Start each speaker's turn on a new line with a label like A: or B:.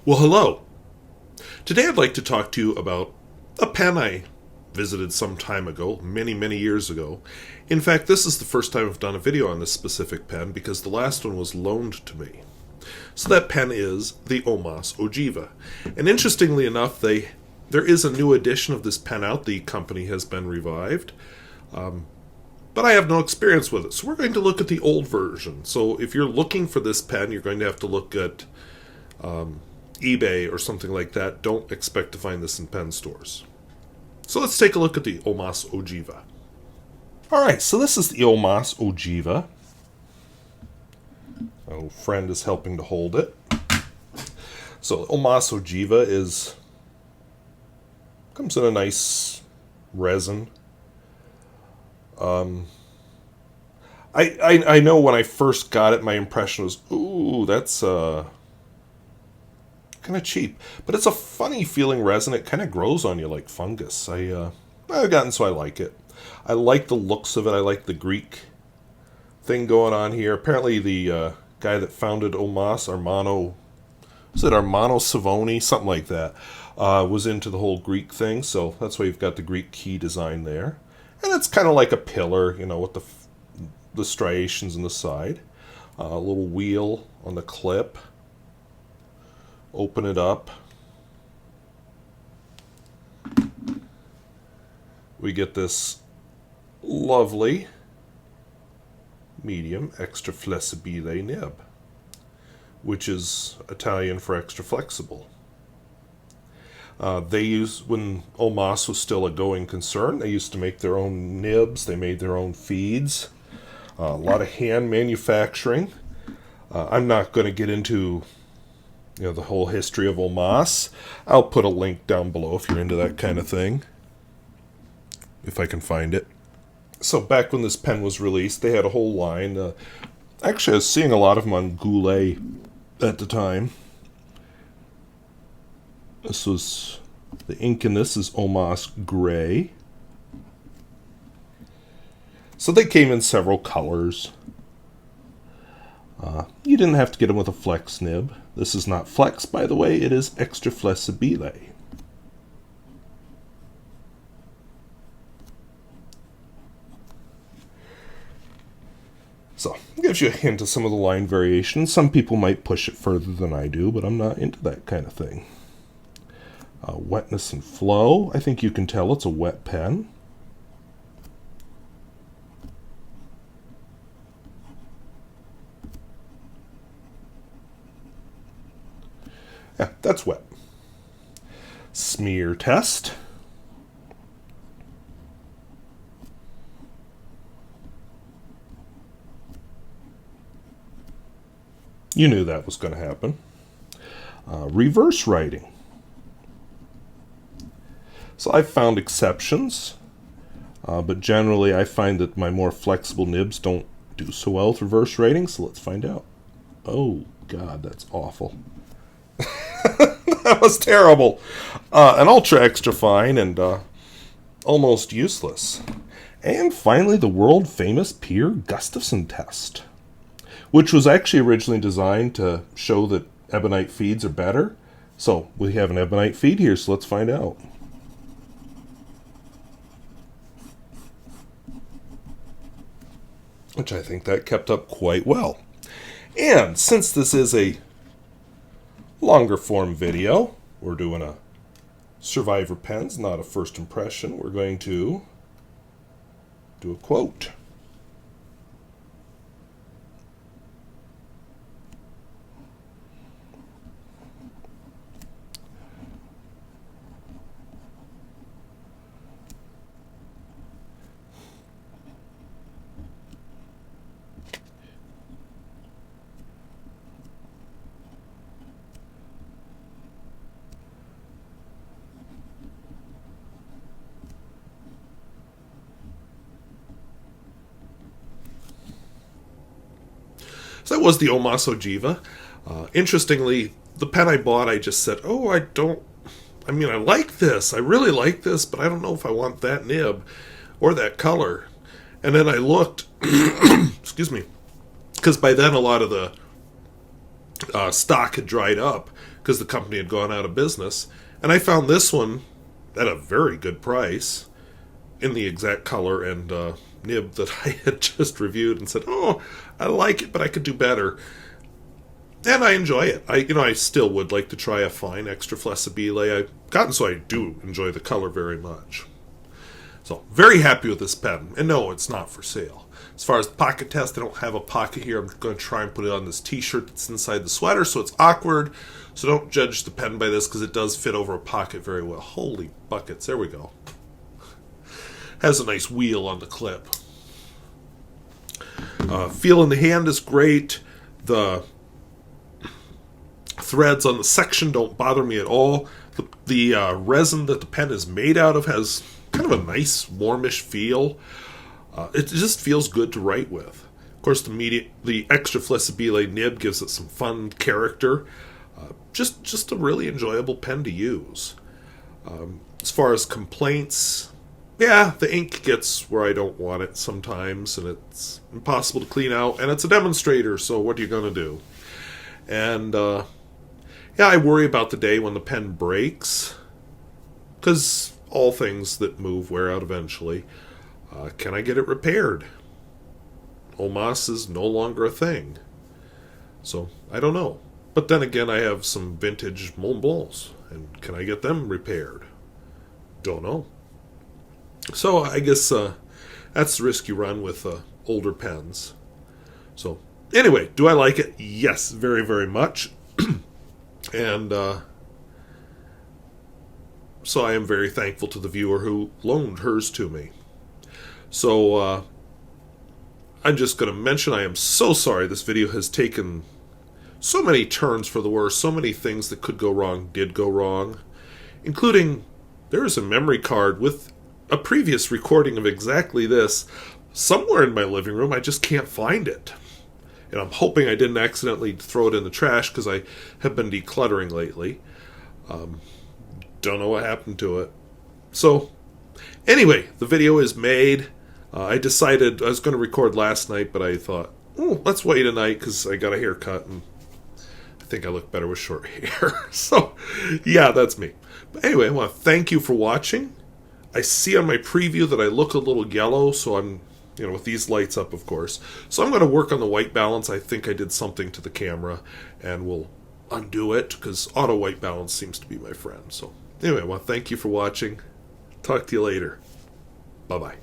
A: Well, hello. Today I'd like to talk to you about a pen I visited some time ago, many years ago. In fact, this is the first time I've done a video on this specific pen because the last one was loaned to me. So that pen is the Omas Ogiva. And interestingly enough, there is a new edition of this pen out. The company has been revived. But I have no experience with it. So we're going to look at the old version. So if you're looking for this pen, you're going to have to look at eBay or something like that. Don't expect to find this in pen stores. So let's take a look at the Omas Ogiva. Alright, so this is the Omas Ogiva. My friend is helping to hold it. So Omas Ogiva comes in a nice resin. I know when I first got it, my impression was, ooh, that's kind of cheap, but it's a funny feeling resin. It kind of grows on you like fungus. I've gotten so I like it. I like the looks of it. I like the Greek thing going on here. Apparently the guy that founded Omas, Armano Savoni, something like that, was into the whole Greek thing, so that's why you've got the Greek key design there. And it's kind of like a pillar, with the striations on the side. A little wheel on the clip. Open it up. We get this lovely medium extra flessibile nib, which is Italian for extra flexible. When Omas was still a going concern, they used to make their own nibs, they made their own feeds, a lot of hand manufacturing. I'm not going to get into the whole history of Omas. I'll put a link down below if you're into that kind of thing, if I can find it. So back when this pen was released, they had a whole line. Actually, I was seeing a lot of them on Goulet at the time. The ink in this is Omas Gray. So they came in several colors. You didn't have to get them with a flex nib. This is not flex, by the way. It is extra flessibile. So, it gives you a hint of some of the line variations. Some people might push it further than I do, but I'm not into that kind of thing. Wetness and flow. I think you can tell it's a wet pen. Yeah, that's wet. Smear test. You knew that was going to happen. Reverse writing. So I've found exceptions, but generally I find that my more flexible nibs don't do so well with reverse writing, so let's find out. Oh, God, that's awful. That was terrible. An ultra extra fine and almost useless. And finally, the world famous Peer Gustafson test, which was actually originally designed to show that ebonite feeds are better. So we have an ebonite feed here, so let's find out. Which I think that kept up quite well. And since this is a longer form video, we're doing a Survivor pens, not a first impression. We're going to do a quote. So that was the Omas Ogiva. Interestingly, the pen I bought, I just said, I like this. I really like this, but I don't know if I want that nib or that color. And then I looked, excuse me, because by then a lot of the stock had dried up,
B: because the company had gone out of business. And I found this one at a very good price in the exact color and nib that I had just reviewed and said, oh, I like it, but I could do better. And I enjoy it. I still would like to try a fine extra flessibile. I've gotten so I do enjoy the color very much. So, very happy with this pen. And no, it's not for sale. As far as the pocket test, I don't have a pocket here. I'm going to try and put it on this t-shirt that's inside the sweater, so it's awkward. So don't judge the pen by this, because it does fit over a pocket very well. Holy buckets, there we go. Has a nice wheel on the clip. Feel in the hand is great. The threads on the section don't bother me at all. The resin that the pen is made out of has kind of a nice warmish feel. It just feels good to write with. Of course, the extra flessibile nib gives it some fun character. Just a really enjoyable pen to use. As far as complaints, yeah, the ink gets where I don't want it sometimes, and it's impossible to clean out, and it's a demonstrator, so what are you going to do? And, yeah, I worry about the day when the pen breaks, because all things that move wear out eventually. Can I get it repaired? Omas is no longer a thing. So, I don't know. But then again, I have some vintage Mont Blancs, and can I get them repaired? Don't know. So, I guess that's the risk you run with older pens. So, anyway, do I like it? Yes, very, very much. And so I am very thankful to the viewer who loaned hers to me. So, I'm just going to mention I am so sorry this video has taken so many turns for the worse. So many things that could go wrong did go wrong. Including, there is a memory card with a previous recording of exactly this somewhere in my living room. I just can't find it. And I'm hoping I didn't accidentally throw it in the trash because I have been decluttering lately. Don't know what happened to it. So, anyway, the video is made. I decided I was going to record last night, but I thought, let's wait a night because I got a haircut and I think I look better with short hair. So, yeah, that's me. But anyway, I want to thank you for watching. I see on my preview that I look a little yellow, so I'm, with these lights up, of course. So I'm going to work on the white balance. I think I did something to the camera, and we'll undo it, because auto white balance seems to be my friend. So anyway, I want to thank you for watching. Talk to you later. Bye-bye.